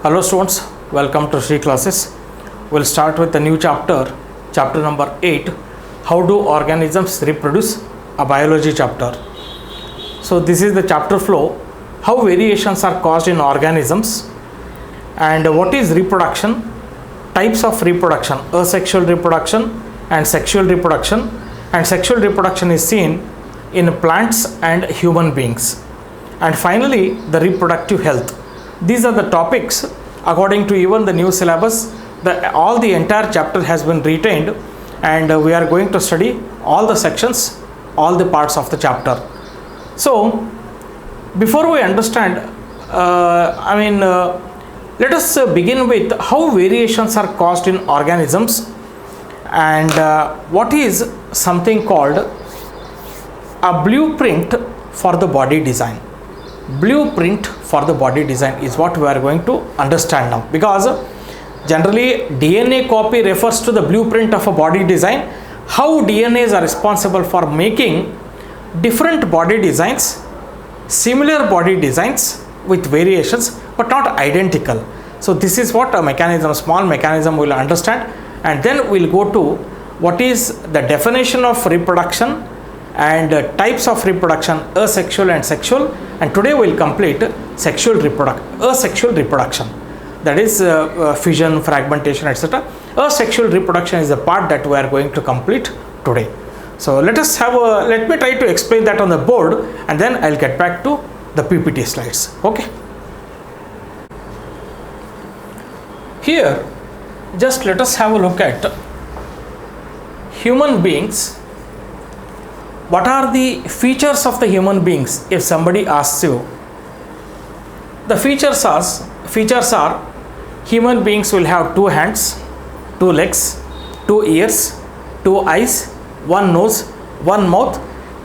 Hello students, welcome to Sri classes. We'll start with a new chapter, chapter number 8, how do organisms reproduce, a biology chapter. So this is the chapter flow, how variations are caused in organisms and what is reproduction, types of reproduction, asexual reproduction and sexual reproduction, and sexual reproduction is seen in plants and human beings, and finally the reproductive health. These are the topics according to even the new syllabus. All the entire chapter has been retained, and we are going to study all the sections, all the parts of the chapter. So before we understand, let us begin with how variations are caused in organisms, and what is something called a blueprint for the body design. Blueprint for the body design is what we are going to understand now, because generally DNA copy refers to the blueprint of a body design, how DNAs are responsible for making different body designs, similar body designs with variations but not identical. So this is what a mechanism, small mechanism, will understand, and then we'll go to what is the definition of reproduction and types of reproduction, asexual and sexual, and today we'll complete asexual reproduction, that is fission, fragmentation, etc. Asexual reproduction is the part that we are going to complete today. So let me try to explain that on the board, and then I'll get back to the PPT slides. Okay. Here, just let us have a look at human beings. What are the features of the human beings? If somebody asks you, the features are human beings will have 2 hands, 2 legs, 2 ears, 2 eyes, 1 nose, 1 mouth.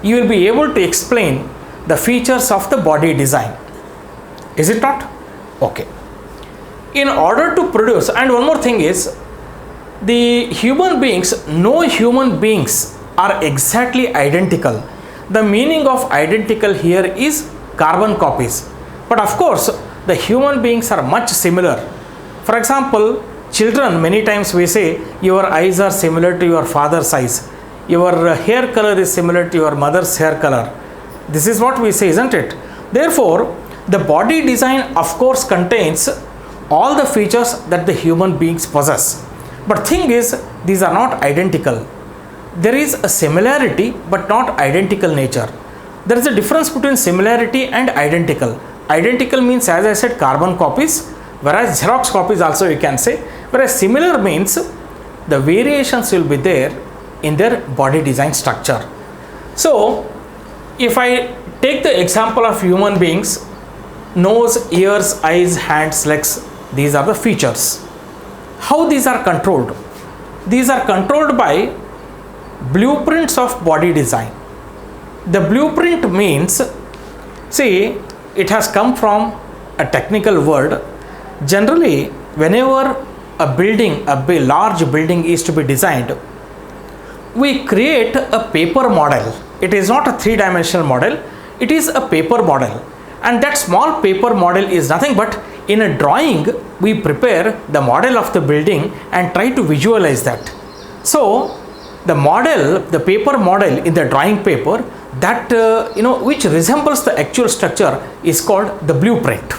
You will be able to explain the features of the body design. Is it not? Okay. In order to produce, and one more thing is, the human beings, no human beings are exactly identical. The meaning of identical here is carbon copies. But of course, the human beings are much similar. For example, children, many times we say, your eyes are similar to your father's eyes. Your hair color is similar to your mother's hair color. This is what we say, isn't it? Therefore, the body design of course contains all the features that the human beings possess. But thing is, these are not identical. There is a similarity but not identical nature. There is a difference between similarity and identical. Identical means, as I said, carbon copies, whereas Xerox copies also you can say, whereas similar means the variations will be there in their body design structure. So if I take the example of human beings, nose, ears, eyes, hands, legs, these are the features. How these are controlled? These are controlled by blueprints of body design. The blueprint means, see, it has come from a technical word. Generally, whenever a building, a large building is to be designed, we create a paper model. It is not a 3-dimensional model, it is a paper model. And that small paper model is nothing but, in a drawing, we prepare the model of the building and try to visualize that. So the model, the paper model in the drawing paper, that which resembles the actual structure, is called the blueprint.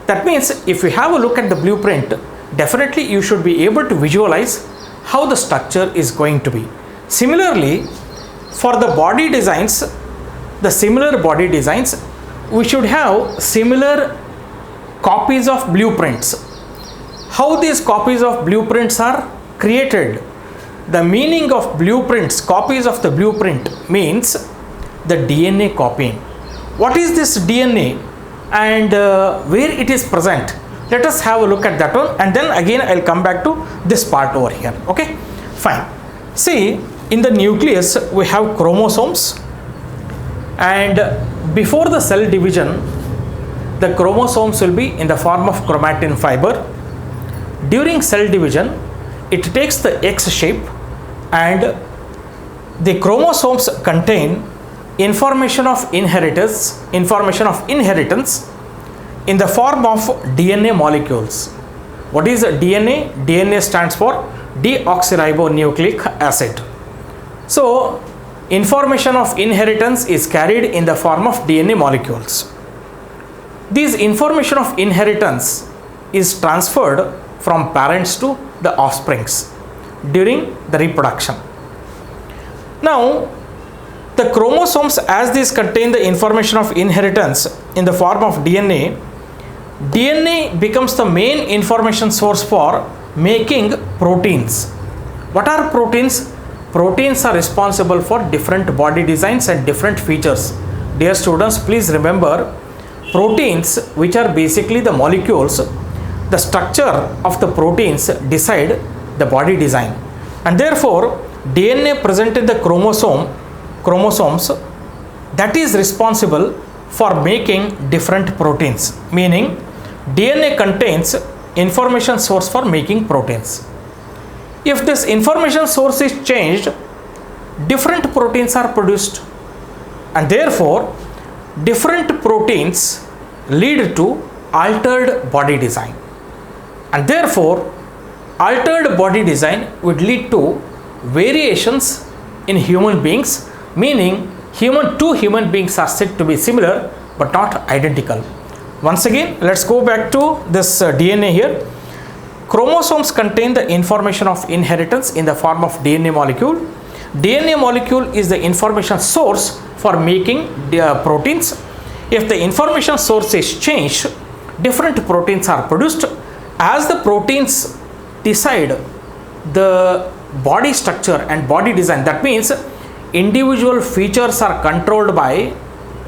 That means if you have a look at the blueprint, definitely you should be able to visualize how the structure is going to be. Similarly, for the body designs, the similar body designs, we should have similar copies of blueprints. How these copies of blueprints are created? The meaning of blueprints, copies of the blueprint, means the DNA copying. What is this DNA and where it is present? Let us have a look at that one, and then again I'll come back to this part over here. Okay, fine. See, in the nucleus we have chromosomes, and before the cell division, the chromosomes will be in the form of chromatin fiber. During cell division, it takes the X shape, and the chromosomes contain information of inheritance. in the form of DNA molecules. What is DNA? DNA stands for deoxyribonucleic acid. So, information of inheritance is carried in the form of DNA molecules. This information of inheritance is transferred from parents to the offsprings during the reproduction. Now, the chromosomes, as these contain the information of inheritance in the form of DNA, DNA becomes the main information source for making proteins. What are proteins? Proteins are responsible for different body designs and different features. Dear students, please remember, proteins, which are basically the molecules, the structure of the proteins decide the body design, and therefore DNA present in the chromosomes that is responsible for making different proteins, meaning DNA contains information source for making proteins. If this information source is changed, different proteins are produced, and therefore different proteins lead to altered body design, and therefore altered body design would lead to variations in human beings, meaning two human beings are said to be similar but not identical. Once again, let's go back to this DNA here. Chromosomes contain the information of inheritance in the form of DNA molecule. DNA molecule is the information source for making the proteins. If the information source is changed, different proteins are produced. As the proteins decide the body structure and body design, that means individual features are controlled by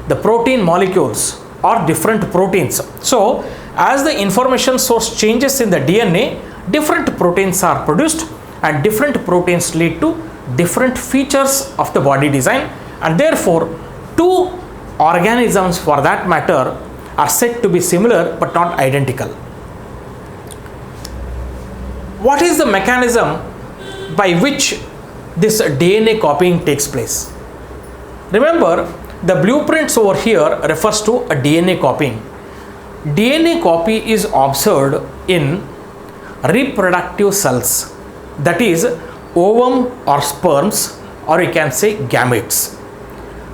the protein molecules or different proteins. So, as the information source changes in the DNA, different proteins are produced, and different proteins lead to different features of the body design, and therefore two organisms for that matter are said to be similar but not identical. What is the mechanism by which this DNA copying takes place? Remember, the blueprints over here refers to a DNA copying. DNA copy is observed in reproductive cells, that is ovum or sperms, or you can say gametes.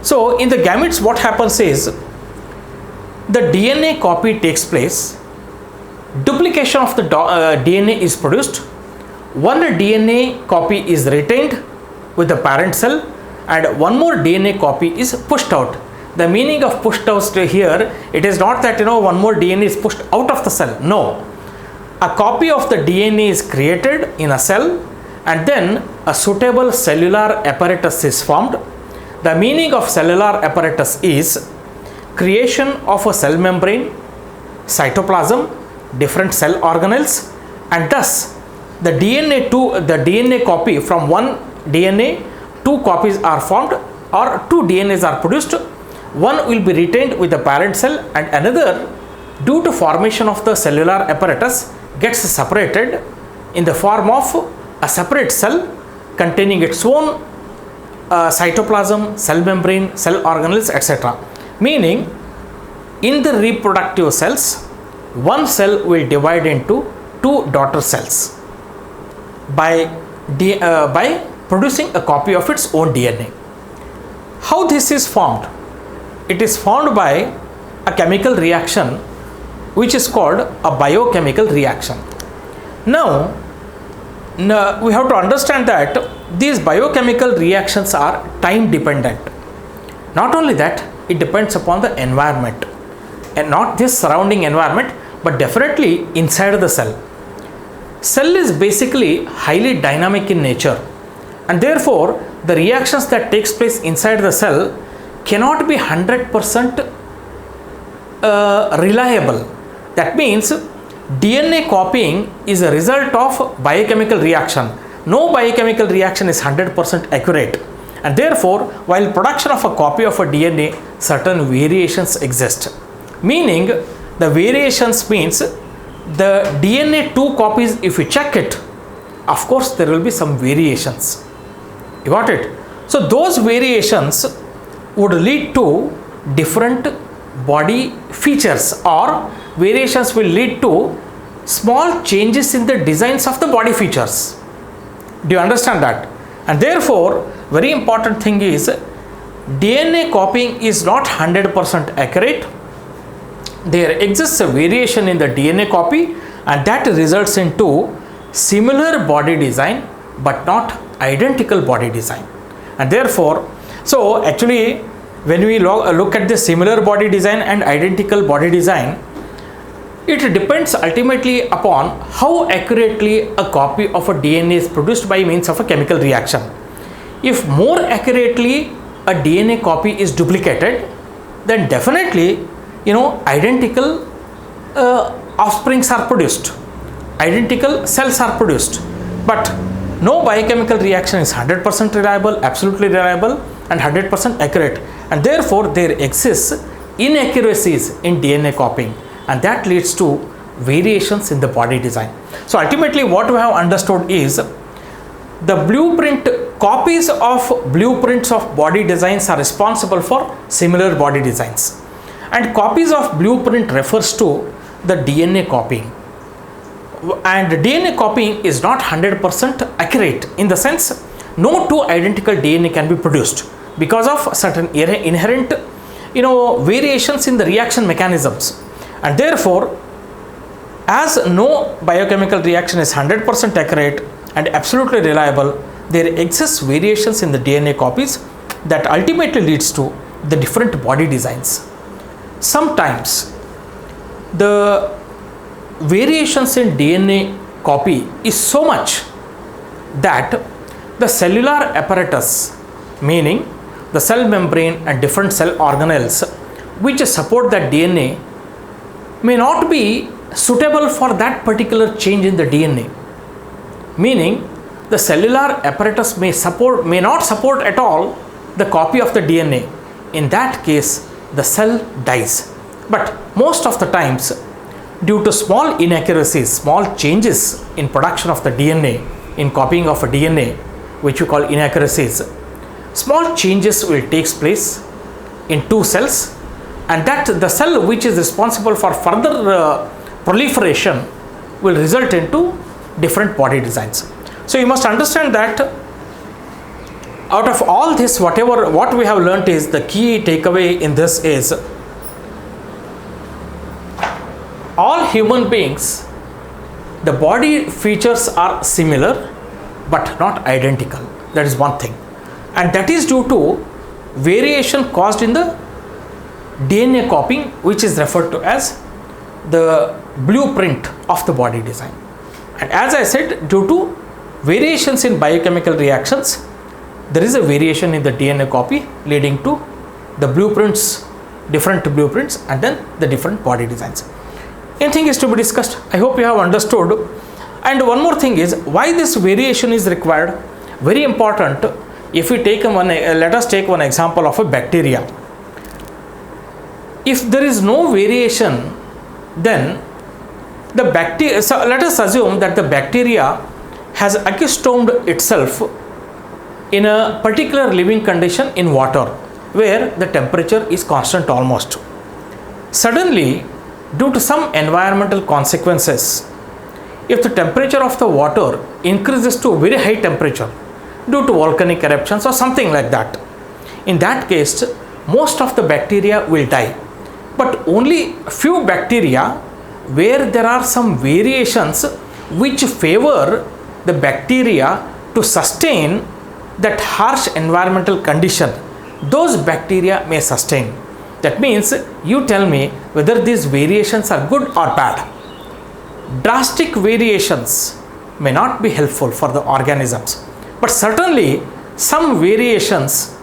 So in the gametes, what happens is the DNA copy takes place, duplication of the DNA is produced, one DNA copy is retained with the parent cell, and one more DNA copy is pushed out. The meaning of pushed out here, it is not that one more DNA is pushed out of the cell. No, a copy of the DNA is created in a cell, and then a suitable cellular apparatus is formed. The meaning of cellular apparatus is creation of a cell membrane, cytoplasm, different cell organelles, and thus the DNA copy from one DNA, two copies are formed, or two DNAs are produced. One will be retained with the parent cell, and another, due to formation of the cellular apparatus, gets separated in the form of a separate cell containing its own cytoplasm, cell membrane, cell organelles, etc. Meaning, in the reproductive cells, one cell will divide into two daughter cells by producing a copy of its own DNA. How this is formed? It is formed by a chemical reaction which is called a biochemical reaction. Now we have to understand that these biochemical reactions are time dependent. Not only that, it depends upon the environment, and not this surrounding environment, but definitely inside the cell. Cell is basically highly dynamic in nature, and therefore the reactions that takes place inside the cell cannot be 100% reliable. That means DNA copying is a result of biochemical reaction. No biochemical reaction is 100% accurate, and therefore while production of a copy of a DNA, certain variations exist. Meaning, the variations means the DNA two copies, if you check it, of course there will be some variations. You got it? So those variations would lead to different body features, or variations will lead to small changes in the designs of the body features. Do you understand that? And therefore, very important thing is DNA copying is not 100% accurate. There exists a variation in the DNA copy, and that results into similar body design but not identical body design. And therefore, so actually when we look at the similar body design and identical body design, it depends ultimately upon how accurately a copy of a DNA is produced by means of a chemical reaction. If more accurately a DNA copy is duplicated, then definitely identical offsprings are produced, identical cells are produced. But no biochemical reaction is 100% reliable, absolutely reliable and 100% accurate, and therefore there exists inaccuracies in DNA copying, and that leads to variations in the body design. So ultimately what we have understood is the copies of blueprints of body designs are responsible for similar body designs, and copies of blueprint refers to the DNA copying. And DNA copying is not 100% accurate, in the sense no two identical DNA can be produced because of certain inherent variations in the reaction mechanisms. And therefore, as no biochemical reaction is 100% accurate and absolutely reliable, there exists variations in the DNA copies that ultimately leads to the different body designs. Sometimes the variations in DNA copy is so much that the cellular apparatus, meaning the cell membrane and different cell organelles which support that DNA, may not be suitable for that particular change in the DNA. Meaning the cellular apparatus may not support at all the copy of the DNA. In that case, the cell dies. But most of the times, due to small inaccuracies, small changes in production of the DNA, in copying of a DNA, which we call inaccuracies, small changes will take place in two cells, and that the cell which is responsible for further proliferation will result into different body designs. So you must understand that out of all this, what we have learnt is, the key takeaway in this is, all human beings, the body features are similar but not identical. That is one thing, and that is due to variation caused in the DNA copying, which is referred to as the blueprint of the body design. And as I said, due to variations in biochemical reactions, there is a variation in the DNA copy leading to the blueprints, different blueprints, and then the different body designs. Anything is to be discussed? I hope you have understood. And one more thing is, why this variation is required? Very important. If we take let us take one example of a bacteria. If there is no variation, then the bacteria, so let us assume that the bacteria has accustomed itself in a particular living condition in water, where the temperature is constant almost. Suddenly, due to some environmental consequences, if the temperature of the water increases to a very high temperature due to volcanic eruptions or something like that, in that case, most of the bacteria will die. But only few bacteria, where there are some variations which favor the bacteria to sustain that harsh environmental condition, those bacteria may sustain. That means, you tell me whether these variations are good or bad. Drastic variations may not be helpful for the organisms, but certainly some variations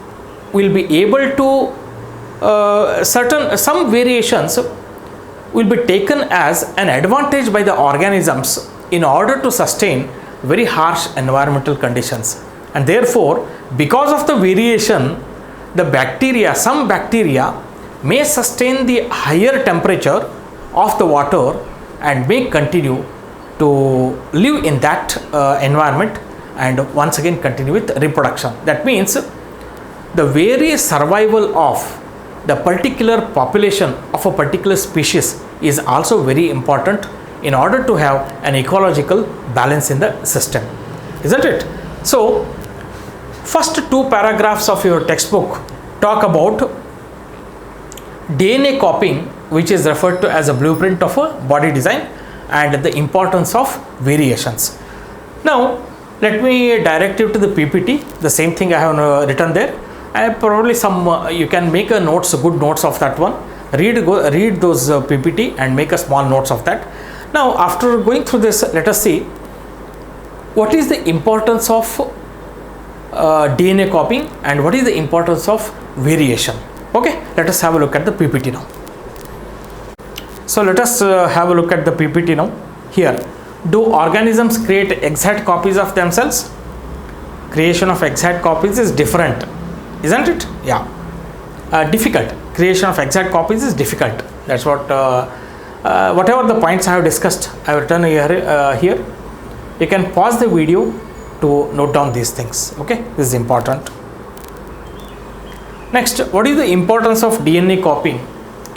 will be able to some variations will be taken as an advantage by the organisms in order to sustain very harsh environmental conditions. And therefore, because of the variation, the bacteria, some bacteria may sustain the higher temperature of the water and may continue to live in that environment and once again continue with reproduction. That means the very survival of the particular population of a particular species is also very important in order to have an ecological balance in the system, isn't it? So, first two paragraphs of your textbook talk about DNA copying, which is referred to as a blueprint of a body design, and the importance of variations. Now, let me direct you to the PPT, the same thing I have written there. I probably you can make a good notes of that one. Read those PPT and make a small notes of that. Now, after going through this, let us see what is the importance of DNA copying and what is the importance of variation. Okay, let us have a look at the PPT now. So let us have a look at the PPT now. Here, do organisms create exact copies of themselves? Creation of exact copies is different, isn't it? Yeah, difficult. Creation of exact copies is difficult. That's what whatever the points I have discussed, I have written here. You can pause the video to note down these things. Okay, this is important. Next, what is the importance of DNA copying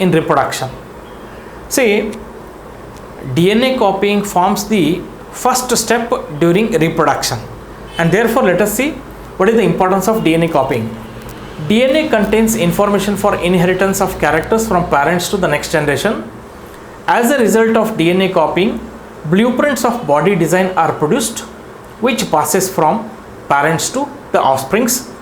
in reproduction? See, DNA copying forms the first step during reproduction, and therefore let us see what is the importance of DNA copying. DNA contains information for inheritance of characters from parents to the next generation. As a result of DNA copying, blueprints of body design are produced, which passes from parents to the offsprings.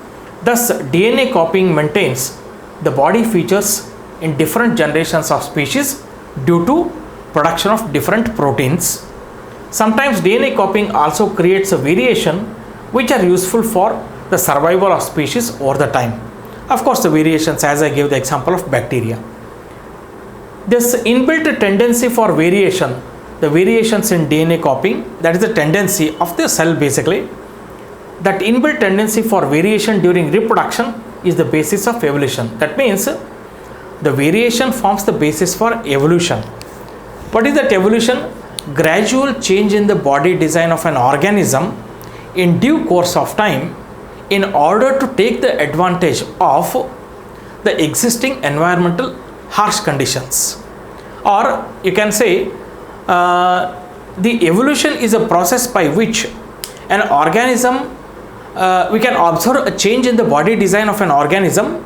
Thus, DNA copying maintains the body features in different generations of species due to production of different proteins. Sometimes DNA copying also creates a variation which are useful for the survival of species over the time. Of course, the variations, as I gave the example of bacteria. This inbuilt tendency for variation, the variations in DNA copying, that is the tendency of the cell basically. That inbuilt tendency for variation during reproduction is the basis of evolution. That means the variation forms the basis for evolution. What is that evolution? Gradual change in the body design of an organism in due course of time in order to take the advantage of the existing environmental harsh conditions. Or you can say the evolution is a process by which an organism we can observe a change in the body design of an organism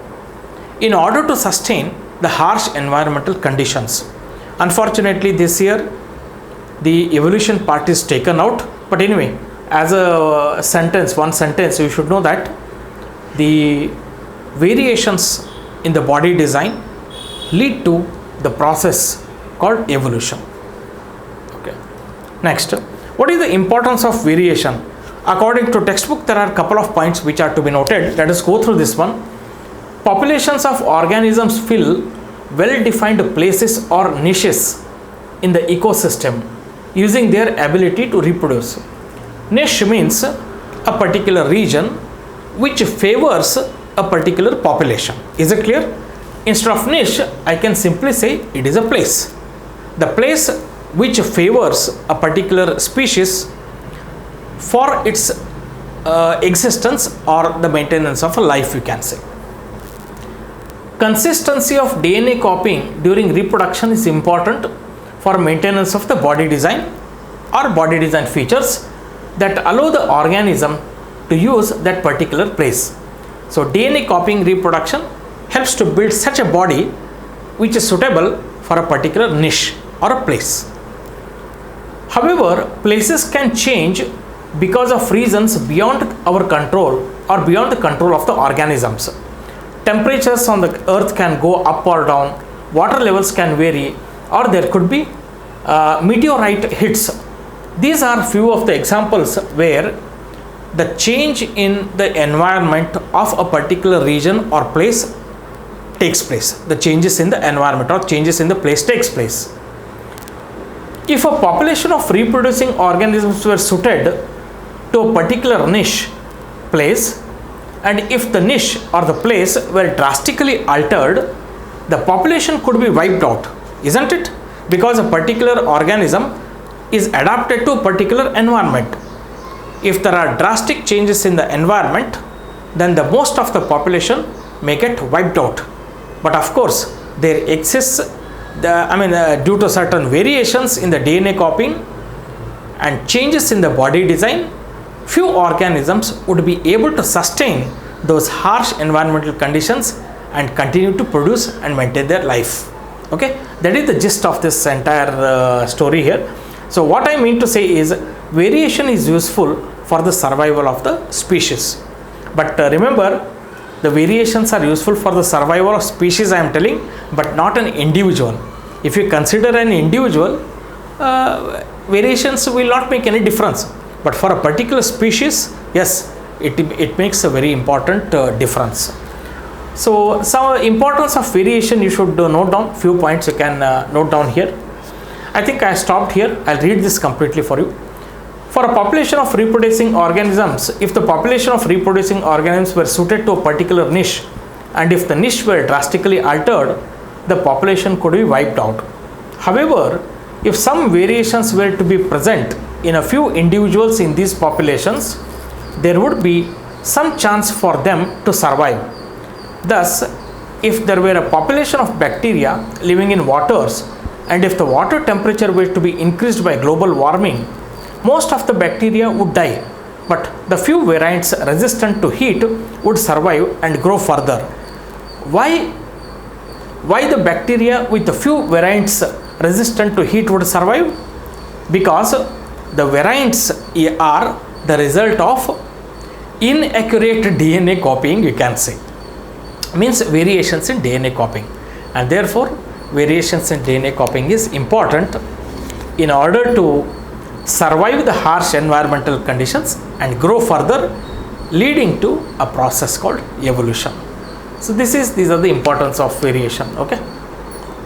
in order to sustain the harsh environmental conditions. Unfortunately, this year the evolution part is taken out, but anyway, as a sentence, one sentence, you should know that the variations in the body design lead to the process called evolution. Okay. Next, what is the importance of variation? According to textbook, there are a couple of points which are to be noted. Let us go through this one. Populations of organisms fill well-defined places or niches in the ecosystem using their ability to reproduce. Niche means a particular region which favors a particular population. Is it clear? Instead of niche, I can simply say it is a place. The place which favors a particular species for its existence or the maintenance of a life, you can say. Consistency of DNA copying during reproduction is important for maintenance of the body design or body design features that allow the organism to use that particular place. So DNA copying reproduction helps to build such a body which is suitable for a particular niche or a place. However, places can change because of reasons beyond our control or beyond the control of the organisms. Temperatures on the earth can go up or down, water levels can vary, or there could be meteorite hits. These are few of the examples where the change in the environment of a particular region or place takes place. The changes in the environment or changes in the place takes place. If a population of reproducing organisms were suited to a particular niche place, and if the niche or the place were drastically altered, the population could be wiped out, isn't it? Because a particular organism is adapted to a particular environment. If there are drastic changes in the environment, then the most of the population may get wiped out. But of course, there exists due to certain variations in the DNA copying and changes in the body design, few organisms would be able to sustain those harsh environmental conditions and continue to produce and maintain their life. Okay, that is the gist of this entire story here. So what I mean to say is, variation is useful for the survival of the species. But remember, the variations are useful for the survival of species, I am telling, but not an individual. If you consider an individual, variations will not make any difference. But for a particular species, yes, it makes a very important difference. So some importance of variation you should note down. Few points you can note down here. I think I stopped here. I'll read this completely for you. For a population of reproducing organisms, if the population of reproducing organisms were suited to a particular niche, and if the niche were drastically altered, the population could be wiped out. However, if some variations were to be present in a few individuals in these populations, there would be some chance for them to survive. Thus, if there were a population of bacteria living in waters, and if the water temperature were to be increased by global warming, most of the bacteria would die, but the few variants resistant to heat would survive and grow further. Why the bacteria with the few variants resistant to heat would survive? Because the variants are the result of inaccurate DNA copying, you can say. Means variations in DNA copying, and therefore variations in DNA copying is important in order to survive the harsh environmental conditions and grow further, leading to a process called evolution. So these are the importance of variation. Okay.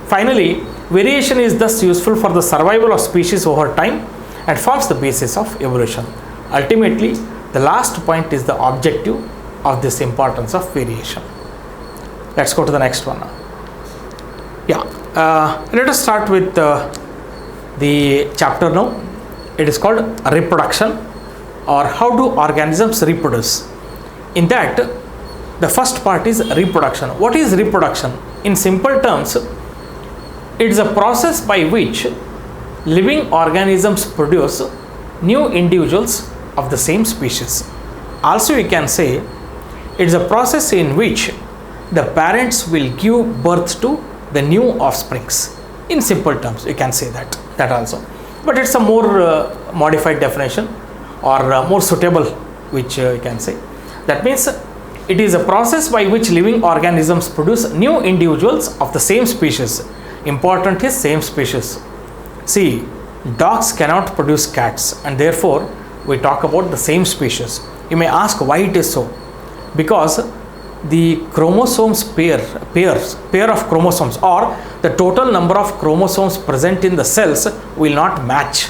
Finally, variation is thus useful for the survival of species over time and forms the basis of evolution. Ultimately, the last point is the objective of this importance of variation. Let's go to the next one now. Let us start with the chapter now. It is called reproduction, or how do organisms reproduce. In that, the first part is reproduction. What is reproduction? In simple terms, it is a process by which living organisms produce new individuals of the same species. Also, we can say it is a process in which the parents will give birth to the new offsprings. In simple terms, you can say that also. But it's a more modified definition, or more suitable, which you can say. That means it is a process by which living organisms produce new individuals of the same species. Important is same species. See, dogs cannot produce cats, and therefore we talk about the same species. You may ask why it is so. Because the chromosomes pair of chromosomes, or the total number of chromosomes present in the cells will not match,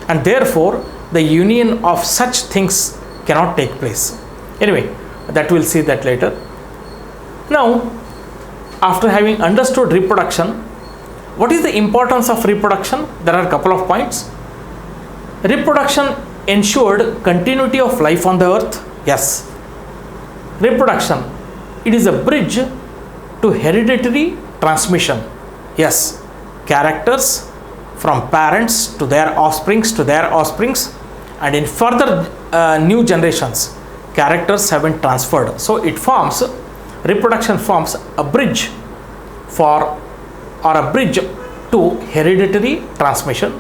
and therefore the union of such things cannot take place. Anyway, that we'll see that later. Now, after having understood reproduction, what is the importance of reproduction? There are a couple of points. Reproduction ensured continuity of life on the earth. Yes. Reproduction, it is a bridge to hereditary transmission. Yes, characters from parents to their offsprings and in further new generations, characters have been transferred. So reproduction forms a bridge to hereditary transmission.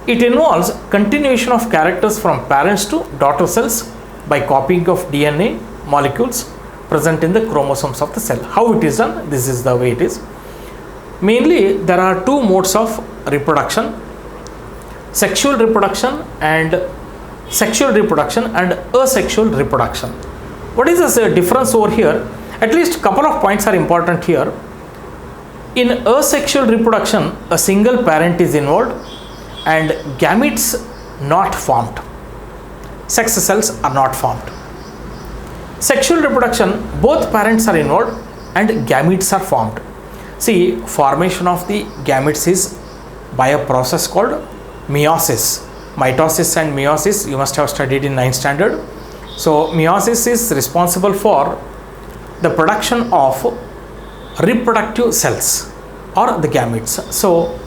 It involves continuation of characters from parents to daughter cells by copying of DNA molecules present in the chromosomes of the cell. How it is done? This is the way it is. Mainly, there are two modes of reproduction: sexual reproduction and asexual reproduction. What is the difference over here? At least a couple of points are important here. In asexual reproduction, a single parent is involved and gametes not formed. Sex cells are not formed. Sexual reproduction, both parents are involved and gametes are formed. See, formation of the gametes is by a process called meiosis. Mitosis and meiosis you must have studied in 9th standard. So meiosis is responsible for the production of reproductive cells. or the gametes. So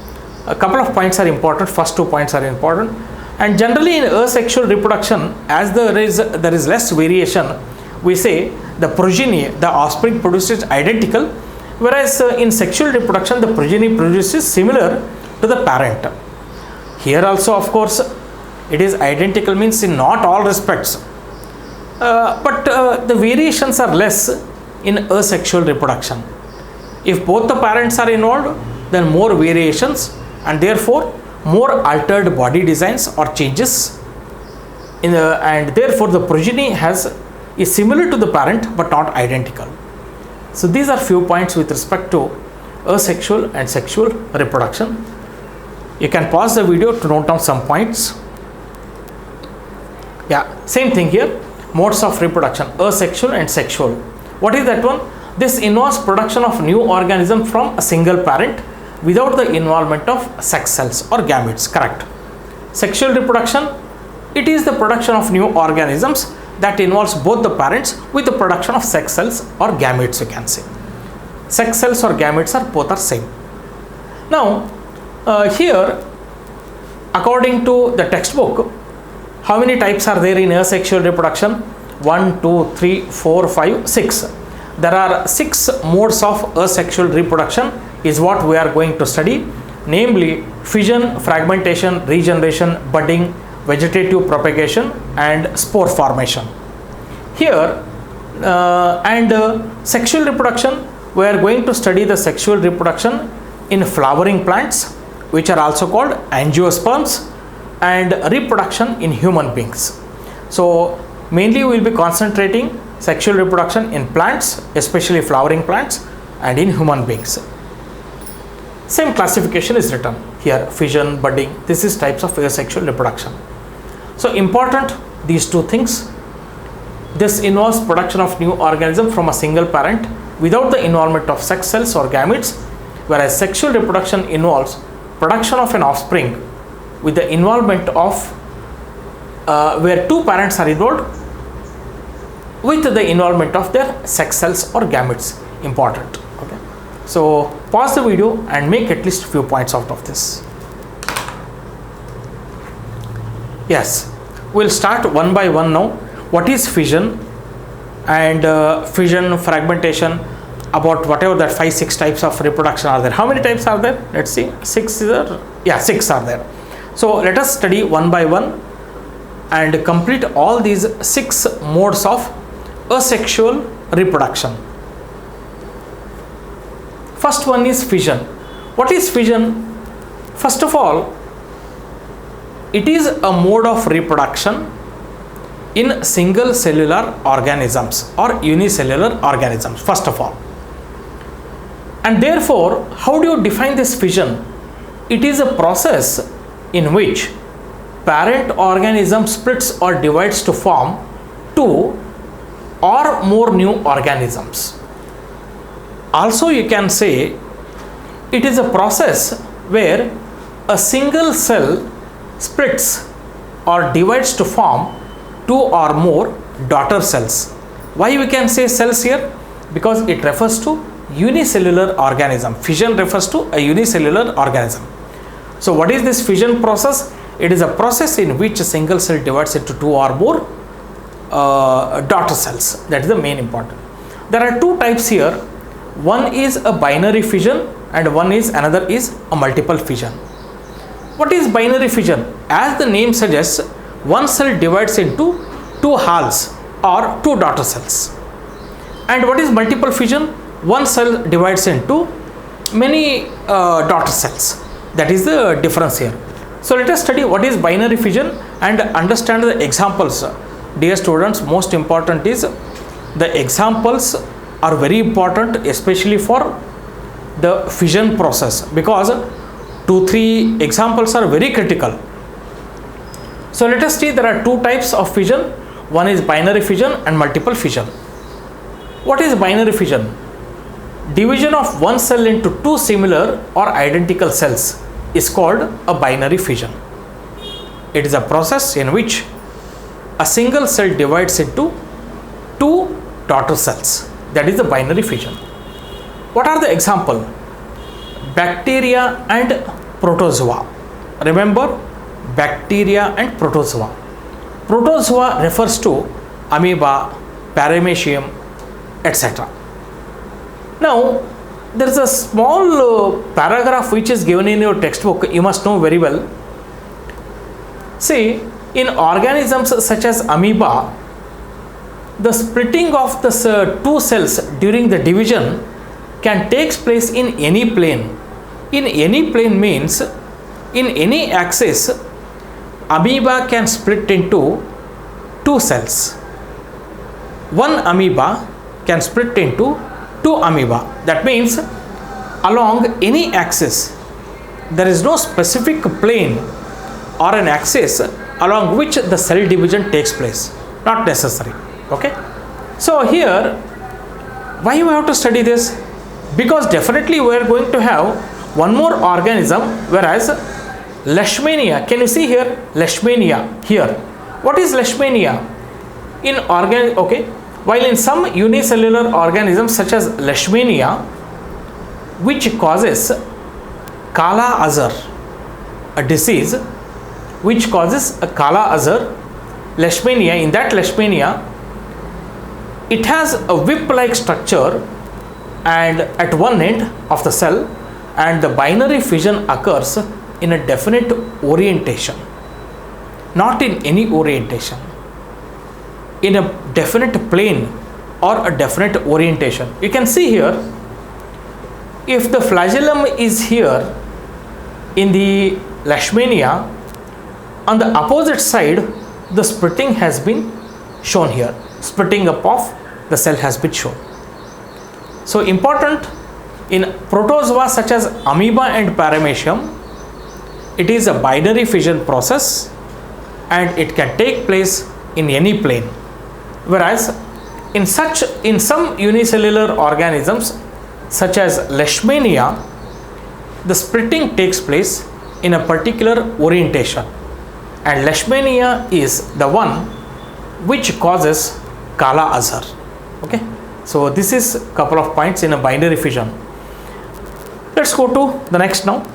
a couple of points are important. First 2 points are important. And generally in asexual reproduction, as there is less variation, we say the progeny, the offspring produces identical, whereas in sexual reproduction the progeny produces similar to the parent. Here also, of course, it is identical, means in not all respects, but the variations are less in asexual reproduction. If both the parents are involved, then more variations and therefore more altered body designs or changes and therefore the progeny is similar to the parent but not identical. So these are few points with respect to asexual and sexual reproduction. You can pause the video to note down some points. Yeah, same thing here. Modes of reproduction, asexual and sexual. What is that one? This involves production of new organism from a single parent without the involvement of sex cells or gametes. Correct. Sexual reproduction, it is the production of new organisms that involves both the parents with the production of sex cells or gametes, you can say. Sex cells or gametes are both are same. Now here, according to the textbook, how many types are there in asexual reproduction? 1, 2, 3, 4, 5, 6. There are 6 modes of asexual reproduction is what we are going to study, namely fission, fragmentation, regeneration, budding, vegetative propagation and spore formation. Here sexual reproduction, we are going to study the sexual reproduction in flowering plants, which are also called angiosperms, and reproduction in human beings. So mainly we will be concentrating sexual reproduction in plants, especially flowering plants, and in human beings. Same classification is written here, fission, budding, this is types of asexual reproduction. So important, these two things. This involves production of new organism from a single parent without the involvement of sex cells or gametes, whereas sexual reproduction involves production of an offspring with the involvement of where two parents are involved with the involvement of their sex cells or gametes. Important. Okay. So pause the video and make at least few points out of this. Yes, we'll start one by one now. What is fission and fission, fragmentation, about whatever that 5-6 types of reproduction are there. How many types are there? Let's see. 6 is there. Yeah, 6 are there. So let us study one by one and complete all these 6 modes of asexual reproduction. First one is fission. What is fission? First of all, it is a mode of reproduction in single cellular organisms or unicellular organisms, first of all. And therefore, how do you define this fission? It is a process in which parent organism splits or divides to form 2 or more new organisms. Also, you can say it is a process where a single cell splits or divides to form 2 or more daughter cells. Why we can say cells here? Because it refers to unicellular organism. Fission refers to a unicellular organism. So what is this fission process? It is a process in which a single cell divides into 2 or more daughter cells. That is the main important. There are 2 types here. One is a binary fission and another is a multiple fission. What is binary fission? As the name suggests, one cell divides into 2 halves or 2 daughter cells. And what is multiple fission? One cell divides into many daughter cells. That is the difference here. So let us study what is binary fission and understand the examples. Dear students, most important is the examples are very important, especially for the fission process, because 2-3 examples are very critical. So let us see, there are 2 types of fission. One is binary fission and multiple fission. What is binary fission? Division of one cell into 2 similar or identical cells is called a binary fission. It is a process in which a single cell divides into 2 daughter cells. That is the binary fission. What are the example? bacteria and protozoa. Remember, bacteria and protozoa. Protozoa refers to amoeba, paramecium, etc. Now, there is a small paragraph which is given in your textbook. You must know very well. See, in organisms such as amoeba, the splitting of the two cells during the division can take place in any plane. In any plane means in any axis, amoeba can split into two cells. One amoeba can split into two amoeba. That means along any axis, there is no specific plane or an axis along which the cell division takes place. Not necessary. Okay. So here, why you have to study this? Because definitely we are going to have one more organism, whereas Leishmania, can you see here? Leishmania here. What is Leishmania? While in some unicellular organisms such as Leishmania, which causes Kala Azar, a disease which causes a Kala Azar, Leishmania, in that Leishmania, it has a whip-like structure and at one end of the cell, and the binary fission occurs in a definite orientation, not in any orientation, in a definite plane or a definite orientation. You can see here, if the flagellum is here in the Leishmania, on the opposite side the splitting has been shown here. Splitting up of the cell has been shown. So important in protozoa such as amoeba and paramecium, it is a binary fission process and it can take place in any plane. Whereas in some unicellular organisms such as Leishmania, the splitting takes place in a particular orientation, and Leishmania is the one which causes Kala Azar. Okay, so this is a couple of points in a binary fission. Let's go to the next now.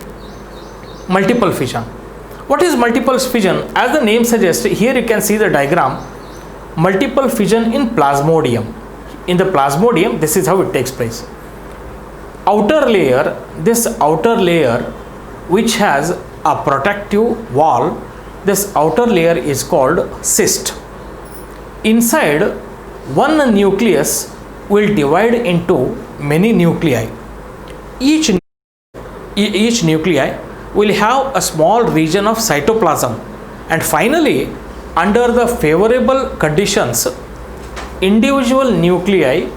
Multiple fission. What is multiple fission? As the name suggests, here you can see the diagram. Multiple fission in plasmodium. In the plasmodium, this is how it takes place. Outer layer, this outer layer which has a protective wall, this outer layer is called cyst. Inside, one nucleus will divide into many nuclei. Each nuclei will have a small region of cytoplasm, and finally, under the favorable conditions, individual nuclei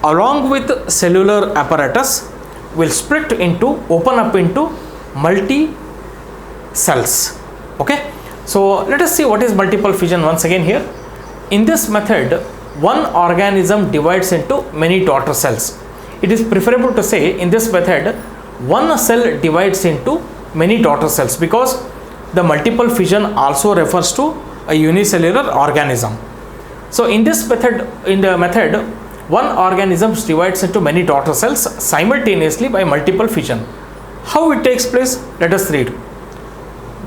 along with cellular apparatus will split into, open up into multi cells. Okay, so let us see what is multiple fission once again here. In this method, one organism divides into many daughter cells. It is preferable to say in this method, one cell divides into many daughter cells, because the multiple fission also refers to a unicellular organism. So in this method, one organism divides into many daughter cells simultaneously by multiple fission. How it takes place? Let us read.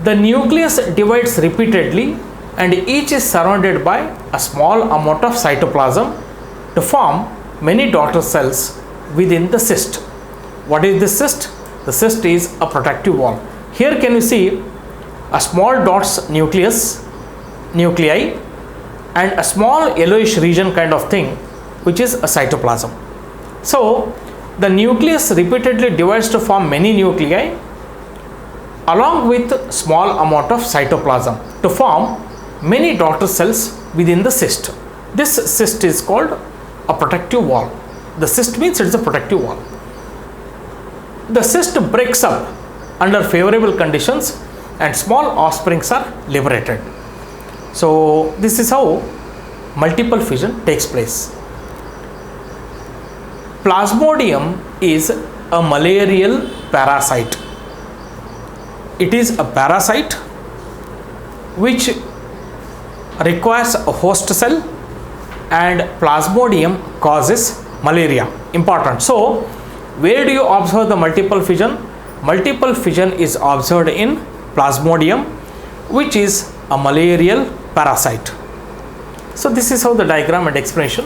The nucleus divides repeatedly and each is surrounded by a small amount of cytoplasm to form many daughter cells within the cyst. What is this cyst? The cyst is a protective wall. Here can you see a small dots nuclei and a small yellowish region kind of thing, which is a cytoplasm. So the nucleus repeatedly divides to form many nuclei along with small amount of cytoplasm to form many daughter cells within the cyst. This cyst is called a protective wall. The cyst means it is a protective wall. The cyst breaks up under favorable conditions and small offsprings are liberated. So this is how multiple fission takes place. Plasmodium is a malarial parasite. It is a parasite which requires a host cell, and Plasmodium causes malaria. Important. So where do you observe the multiple fission? multiple fission is observed in Plasmodium, which is a malarial parasite. So this is how the diagram and explanation.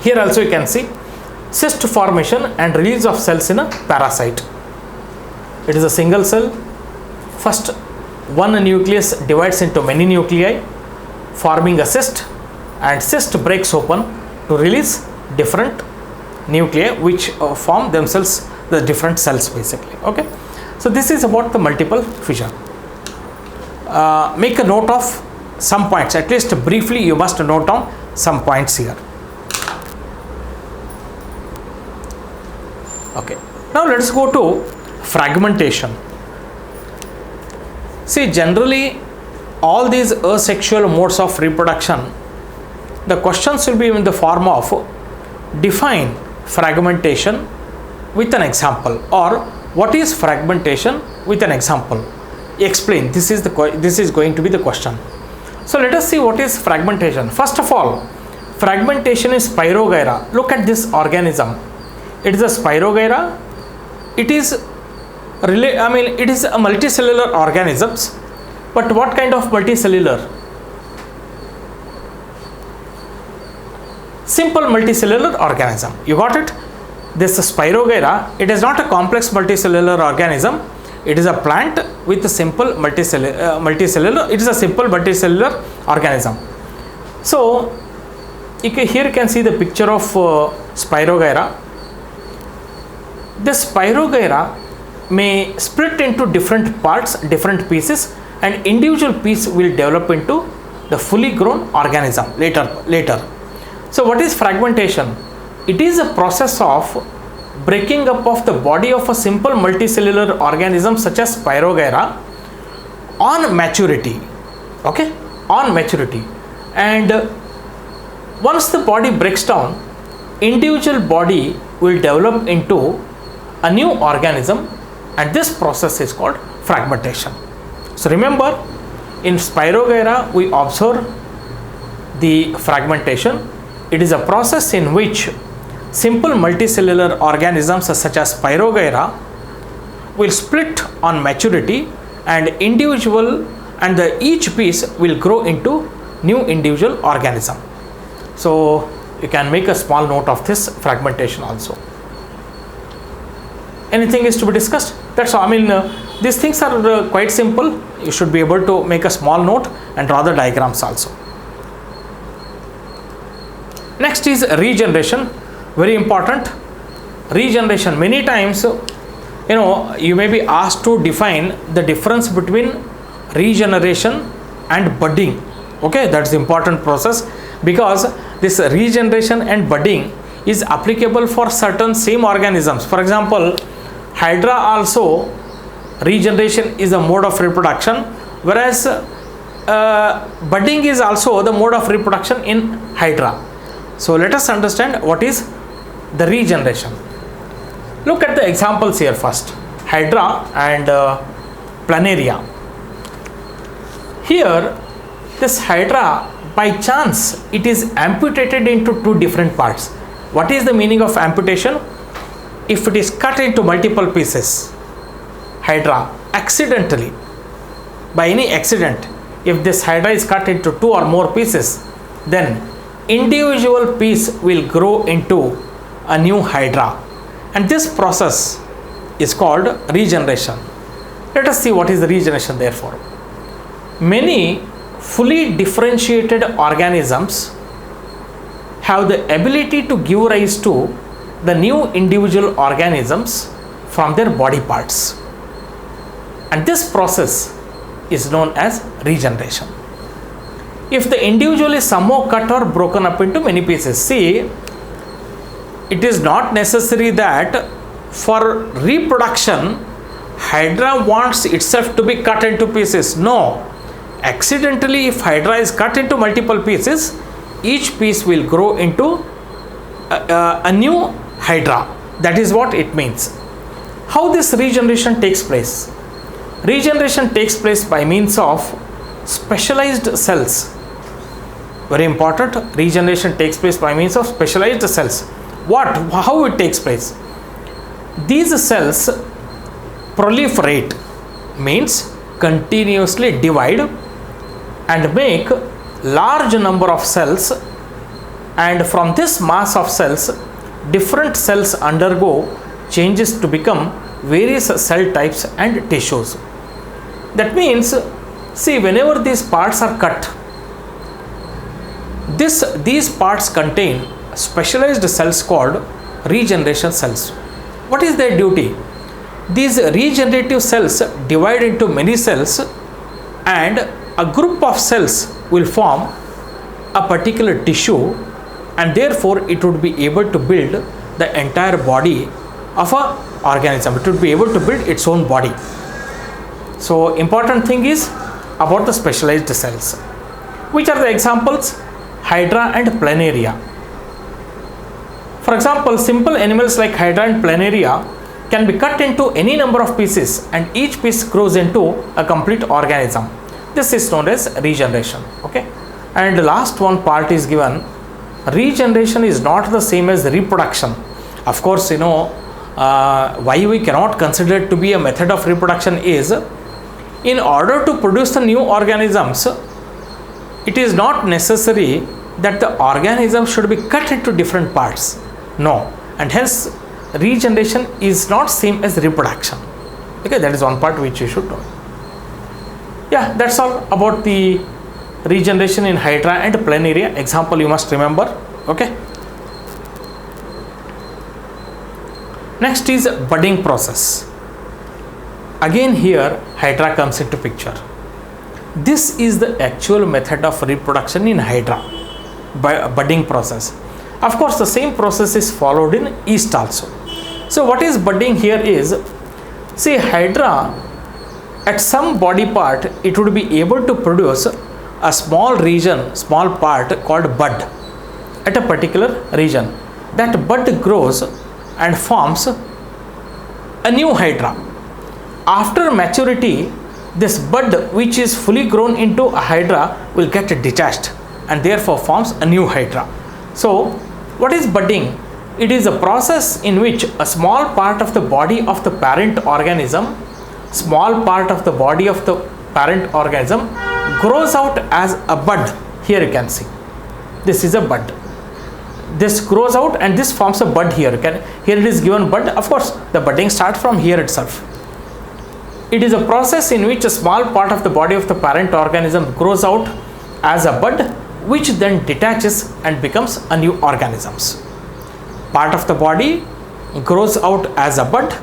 Here also you can see cyst formation and release of cells in a parasite. It is a single cell. First, one nucleus divides into many nuclei, forming a cyst, and cyst breaks open to release different nuclei which form themselves the different cells basically. Okay, so this is about the multiple fission. Make a note of some points, at least briefly you must note down some points here. Okay, now let us go to fragmentation. See, generally all these asexual modes of reproduction, the questions will be in the form of define fragmentation with an example, or what is fragmentation with an example. Explain. This is going to be the question. So let us see what is fragmentation. First of all, fragmentation is Spirogyra. Look at this organism. It is a Spirogyra. It is a multicellular organisms. But what kind of multicellular? Simple multicellular organism. You got it? This Spirogyra, it is not a complex multicellular organism. It is a plant with a simple multicellular. It is a simple multicellular organism. So here you can see the picture of Spirogyra. This Spirogyra may split into different parts, different pieces, and individual piece will develop into the fully grown organism later. So what is fragmentation? It is a process of breaking up of the body of a simple multicellular organism such as Spirogyra on maturity. Okay, on maturity. And once the body breaks down, individual body will develop into a new organism, and this process is called fragmentation. So remember, in Spirogyra we observe the fragmentation. It is a process in which simple multicellular organisms such as Spirogyra will split on maturity, and each piece will grow into new individual organism. So you can make a small note of this fragmentation also. Anything is to be discussed? That's all. These things are quite simple. You should be able to make a small note and draw the diagrams also. Next is regeneration. Very important. Regeneration. Many times, you may be asked to define the difference between regeneration and budding. Okay, that's the important process, because this regeneration and budding is applicable for certain same organisms. For example, Hydra also, regeneration is a mode of reproduction, whereas budding is also the mode of reproduction in Hydra. So let us understand what is the regeneration. Look at the examples here first. Hydra and Planaria. Here, this Hydra, by chance, it is amputated into two different parts. What is the meaning of amputation? If it is cut into multiple pieces, Hydra, accidentally, by any accident, if this Hydra is cut into two or more pieces, then individual piece will grow into a new Hydra, and this process is called regeneration. Let us see what is the regeneration therefore. Many fully differentiated organisms have the ability to give rise to the new individual organisms from their body parts, and this process is known as regeneration. If the individual is somehow cut or broken up into many pieces, see, it is not necessary that for reproduction Hydra wants itself to be cut into pieces. No, accidentally if Hydra is cut into multiple pieces, each piece will grow into a new Hydra. That is what it means. How this regeneration takes place? Regeneration takes place by means of specialized cells. Very important. Regeneration takes place by means of specialized cells. How it takes place? These cells proliferate means continuously divide and make large number of cells, and from this mass of cells different cells undergo changes to become various cell types and tissues. That means, see, whenever these parts are cut, these parts contain specialized cells called regeneration cells. What is their duty? These regenerative cells divide into many cells, and a group of cells will form a particular tissue, and therefore it would be able to build the entire body of a organism. It would be able to build its own body. So important thing is about the specialized cells. Which are the examples? Hydra and Planaria. For example, simple animals like Hydra and Planaria can be cut into any number of pieces, and each piece grows into a complete organism. This is known as regeneration. Okay, and the last one part is given. Regeneration is not the same as reproduction. Of course, why we cannot consider it to be a method of reproduction is, in order to produce the new organisms, it is not necessary that the organism should be cut into different parts. No, and hence regeneration is not same as reproduction. Okay, that is one part which you should know. Yeah, that's all about the regeneration in Hydra and Planaria. Example you must remember. Okay. Next is budding process. Again here Hydra comes into picture. This is the actual method of reproduction in Hydra, by budding process. Of course, the same process is followed in yeast also. So what is budding here is, see, Hydra at some body part it would be able to produce a small part called bud at a particular region. That bud grows and forms a new Hydra. After maturity, this bud which is fully grown into a Hydra will get detached and therefore forms a new Hydra. So what is budding? It is a process in which a small part of the body of the parent organism grows out as a bud. Here you can see, this is a bud. This grows out and this forms a bud here. Here it is given bud. Of course, the budding starts from here itself. It is a process in which a small part of the body of the parent organism grows out as a bud, which then detaches and becomes a new organisms. Part of the body grows out as a bud,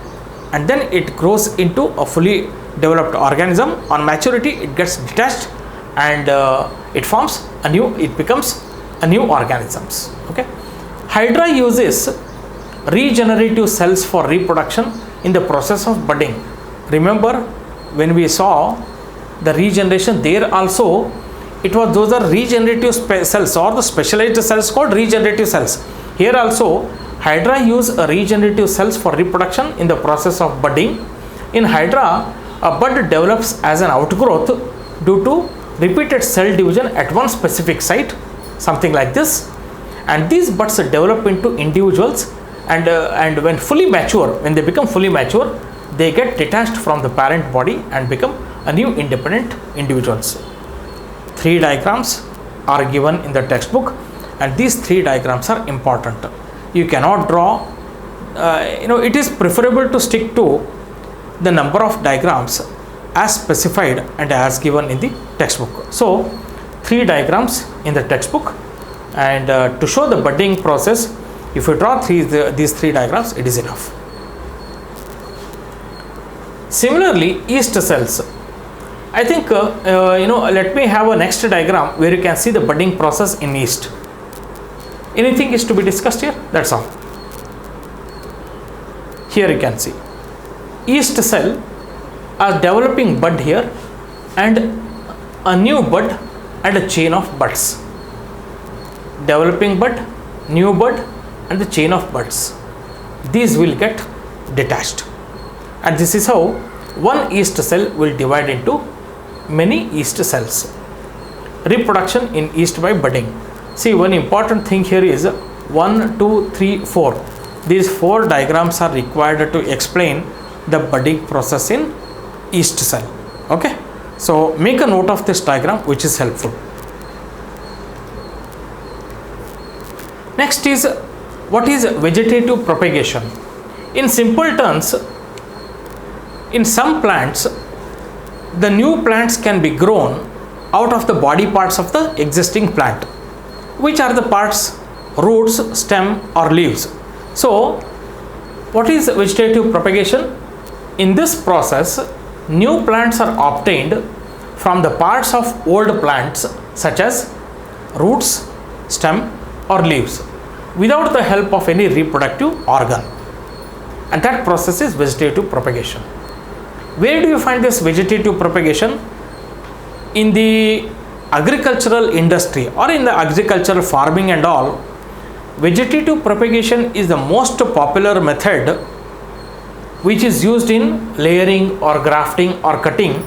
and then it grows into a fully developed organism. On maturity, it gets detached and it becomes a new organisms. Okay. Hydra uses regenerative cells for reproduction in the process of budding. Remember, when we saw the regeneration, there also those are regenerative cells or the specialized cells called regenerative cells. Here also Hydra use regenerative cells for reproduction in the process of budding. In Hydra, a bud develops as an outgrowth due to repeated cell division at one specific site, something like this, and these buds develop into individuals, and when they become fully mature, they get detached from the parent body and become a new independent individuals. 3 diagrams are given in the textbook, and these 3 diagrams are important. You cannot draw, it is preferable to stick to the number of diagrams as specified and as given in the textbook. So 3 diagrams in the textbook, and to show the budding process, if you draw these 3 diagrams, it is enough. Similarly, yeast cells. I think let me have a next diagram where you can see the budding process in yeast. Anything is to be discussed here? That's all. Here you can see yeast cell are developing bud here, and a new bud and a chain of buds. Developing bud, new bud, and the chain of buds. These will get detached, and this is how one yeast cell will divide into many yeast cells. Reproduction in yeast by budding. See, one important thing here is 1, 2, 3, 4. These 4 diagrams are required to explain the budding process in yeast cell. Okay, so make a note of this diagram, which is helpful. Next is, what is vegetative propagation? In simple terms, in some plants, the new plants can be grown out of the body parts of the existing plant. Which are the parts? Roots, stem or leaves. So what is vegetative propagation? In this process, new plants are obtained from the parts of old plants such as roots, stem or leaves without the help of any reproductive organ, and that process is vegetative propagation. Where do you find this vegetative propagation? In the agricultural industry or in the agricultural farming and all. Vegetative propagation is the most popular method which is used in layering or grafting or cutting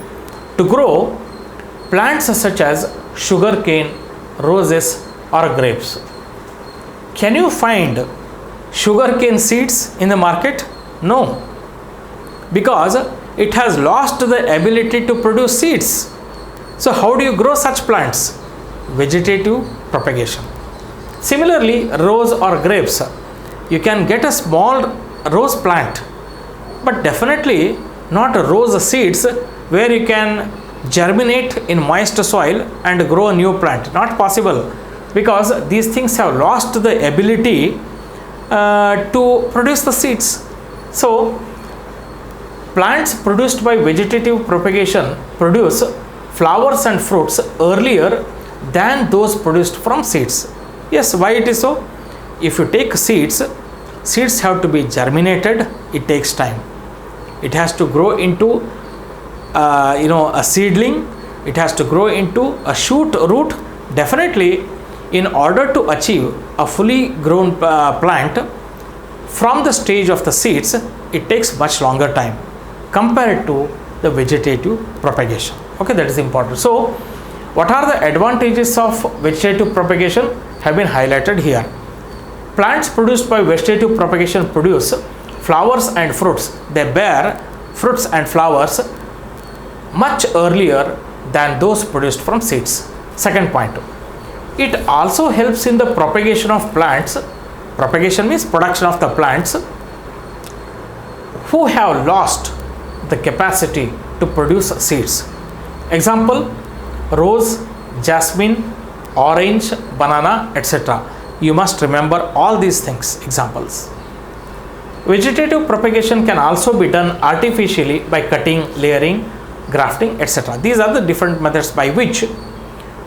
to grow plants such as sugarcane, roses or grapes. Can you find sugarcane seeds in the market? No, because it has lost the ability to produce seeds. So how do you grow such plants? Vegetative propagation. Similarly, rose or grapes, you can get a small rose plant, but definitely not rose seeds where you can germinate in moist soil and grow a new plant. Not possible, because these things have lost the ability to produce the seeds. So plants produced by vegetative propagation produce flowers and fruits earlier than those produced from seeds. Yes, why it is so? If you take seeds have to be germinated. It takes time. It has to grow into a seedling. It has to grow into a shoot, root. Definitely, in order to achieve a fully grown plant from the stage of the seeds, it takes much longer time compared to the vegetative propagation. Okay, that is important. So what are the advantages of vegetative propagation have been highlighted here. Plants produced by vegetative propagation produce flowers and fruits. They bear fruits and flowers much earlier than those produced from seeds. Second point, it also helps in the propagation of plants. Propagation means production of the plants who have lost the capacity to produce seeds. Example, rose, jasmine, orange, banana, etc. You must remember all these things, examples. Vegetative propagation can also be done artificially by cutting, layering, grafting, etc. These are the different methods by which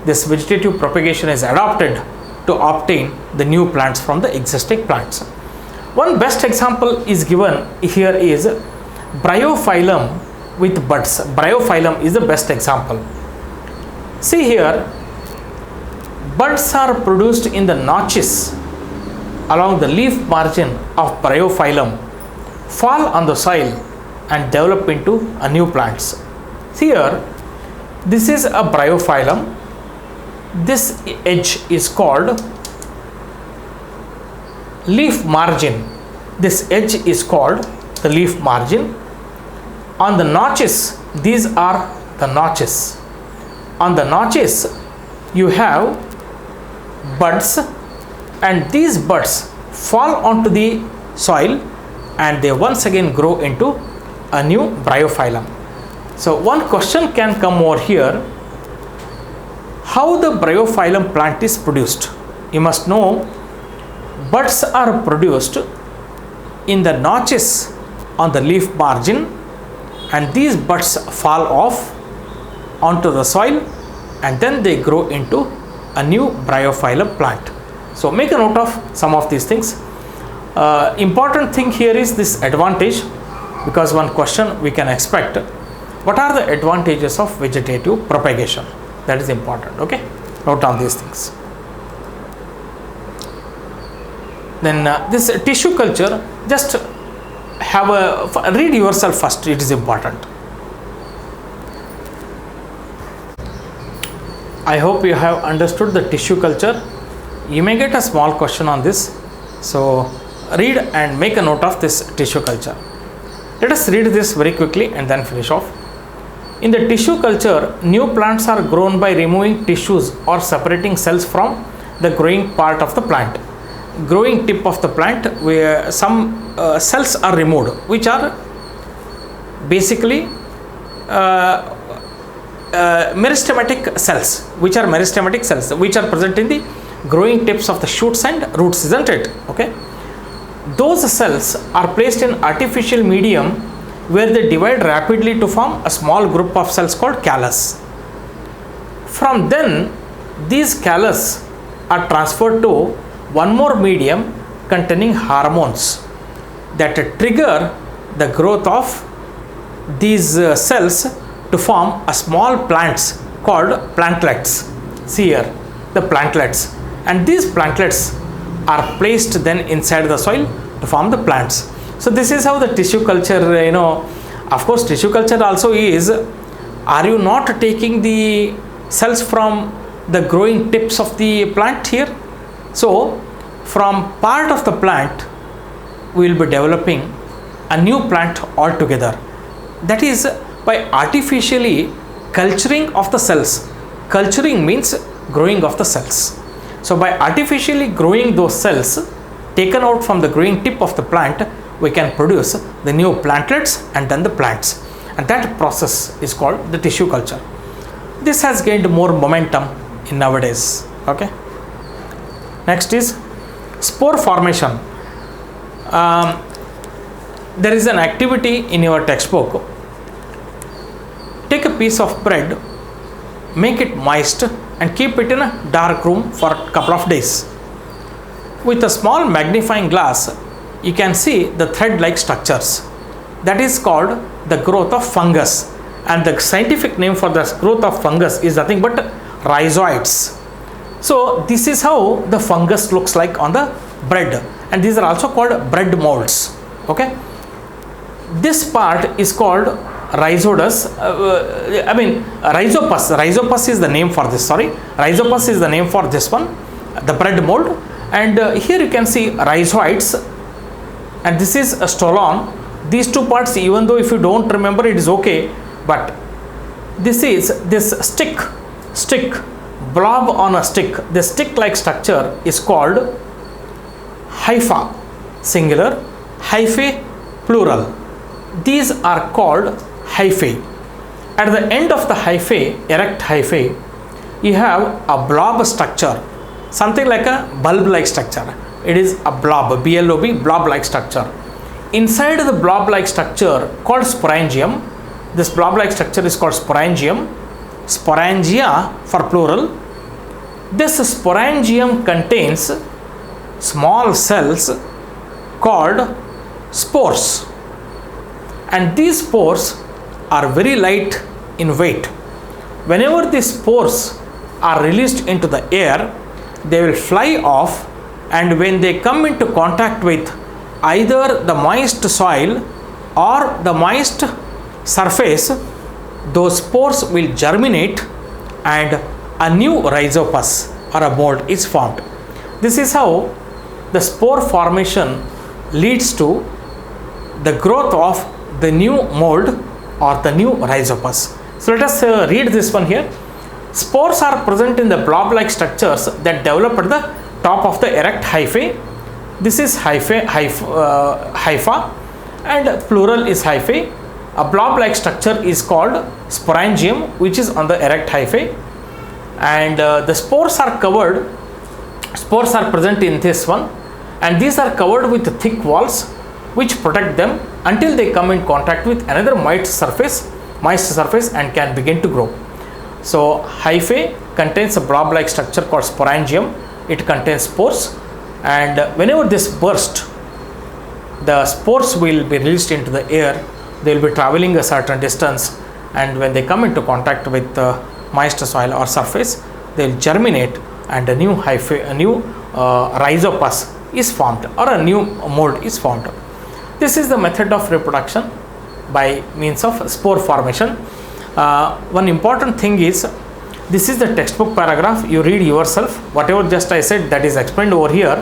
this vegetative propagation is adopted to obtain the new plants from the existing plants. One best example is given here is bryophyllum with buds. Bryophyllum is the best example. See here, buds are produced in the notches along the leaf margin of bryophyllum, fall on the soil and develop into a new plants. Here, this is a bryophyllum. This edge is called leaf margin. This edge is called the leaf margin. On the notches, these are the notches. On the notches, you have buds, and these buds fall onto the soil and they once again grow into a new bryophyllum. So one question can come over here: how the bryophyllum plant is produced? You must know buds are produced in the notches on the leaf margin, and these buds fall off onto the soil and then they grow into a new bryophyllum plant. So make a note of some of these things. Important thing here is this advantage, because one question we can expect: what are the advantages of vegetative propagation? That is important. Okay, note down these things. Then this tissue culture, just have a read yourself first. It is important. I hope you have understood the tissue culture. You may get a small question on this, so read and make a note of this tissue culture. Let us read this very quickly and then finish off. In the tissue culture, new plants are grown by removing tissues or separating cells from the growing part of the plant. Growing tip of the plant, where some cells are removed, which are basically meristematic cells, which are present in the growing tips of the shoots and roots, isn't it? Okay. Those cells are placed in artificial medium where they divide rapidly to form a small group of cells called callus. From then, these callus are transferred to one more medium containing hormones that trigger the growth of these cells to form a small plants called plantlets. See here, the plantlets, and these plantlets are placed then inside the soil to form the plants. So this is how the tissue culture, of course tissue culture also is, are you not taking the cells from the growing tips of the plant here? So from part of the plant we will be developing a new plant altogether. That is by artificially culturing of the cells. Culturing means growing of the cells. So by artificially growing those cells taken out from the growing tip of the plant, we can produce the new plantlets and then the plants, and that process is called the tissue culture. This has gained more momentum in nowadays. Okay. Next is spore formation. There is an activity in your textbook. Take a piece of bread, make it moist and keep it in a dark room for a couple of days. With a small magnifying glass, you can see the thread-like structures. That is called the growth of fungus, and the scientific name for the growth of fungus is nothing but rhizoids. So this is how the fungus looks like on the bread, and these are also called bread molds. Okay, this part is called rhizopus. Rhizopus is the name for this. Rhizopus is the name for this one, the bread mold. And here you can see rhizoids, and this is a stolon. These two parts, even though if you don't remember, it is okay, but this is this stick blob on a stick. The stick like structure is called hypha singular, hyphae plural. These are called hyphae. At the end of the hyphae, erect hyphae, you have a blob structure, something like a bulb like structure. It is a blob, B-L-O-B, blob like structure. Inside the blob like structure called sporangium, this blob like structure is called sporangium, sporangia for plural. This sporangium contains small cells called spores, and these spores are very light in weight. Whenever these spores are released into the air, they will fly off, and when they come into contact with either the moist soil or the moist surface, those spores will germinate and a new rhizopus or a mold is formed. This is how the spore formation leads to the growth of the new mold or the new rhizopus. So let us read this one here. Spores are present in the blob-like structures that develop at the top of the erect hyphae. This is hypha, and plural is hyphae. A blob-like structure is called sporangium, which is on the erect hyphae, and the spores are present in this one, and these are covered with thick walls which protect them until they come in contact with another moist surface and can begin to grow. So hyphae contains a blob-like structure called sporangium. It contains spores, and whenever this bursts, the spores will be released into the air. They will be traveling a certain distance, and when they come into contact with moist soil or surface, they will germinate, and a new hyphae, a new rhizopus is formed, or a new mold is formed. This is the method of reproduction by means of spore formation. One important thing is, this is the textbook paragraph. You read yourself. Whatever just I said, that is explained over here.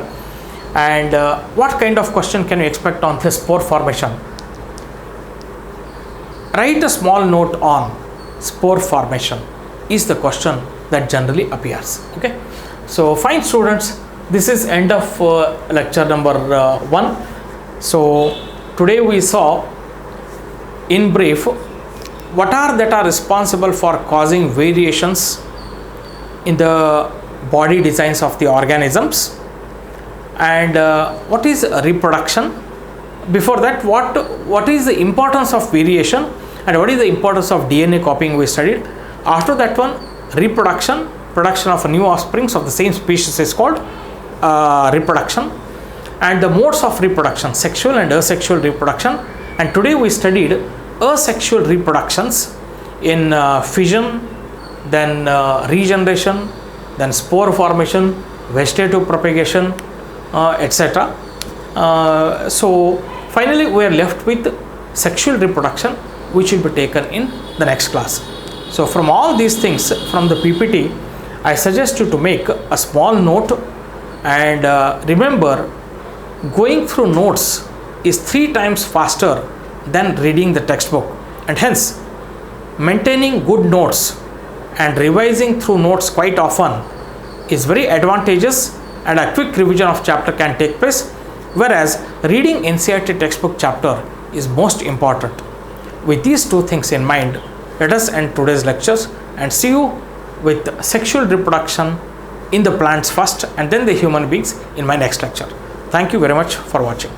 And what kind of question can you expect on this spore formation? Write a small note on spore formation is the question that generally appears. Okay, so fine students, this is end of lecture number 1. So today we saw in brief what are that are responsible for causing variations in the body designs of the organisms, and what is reproduction. Before that, what is the importance of variation and what is the importance of DNA copying we studied. After that one, reproduction, production of new offsprings of the same species is called reproduction, and the modes of reproduction, sexual and asexual reproduction. And today we studied asexual reproductions in fission, then regeneration, then spore formation, vegetative propagation, etc. So finally we are left with sexual reproduction, which will be taken in the next class. So from all these things from the PPT, I suggest you to make a small note, and remember, going through notes is 3 times faster than reading the textbook, and hence maintaining good notes and revising through notes quite often is very advantageous, and a quick revision of chapter can take place, whereas reading NCERT textbook chapter is most important. With these 2 things in mind, let us end today's lectures and see you with sexual reproduction in the plants first and then the human beings in my next lecture. Thank you very much for watching.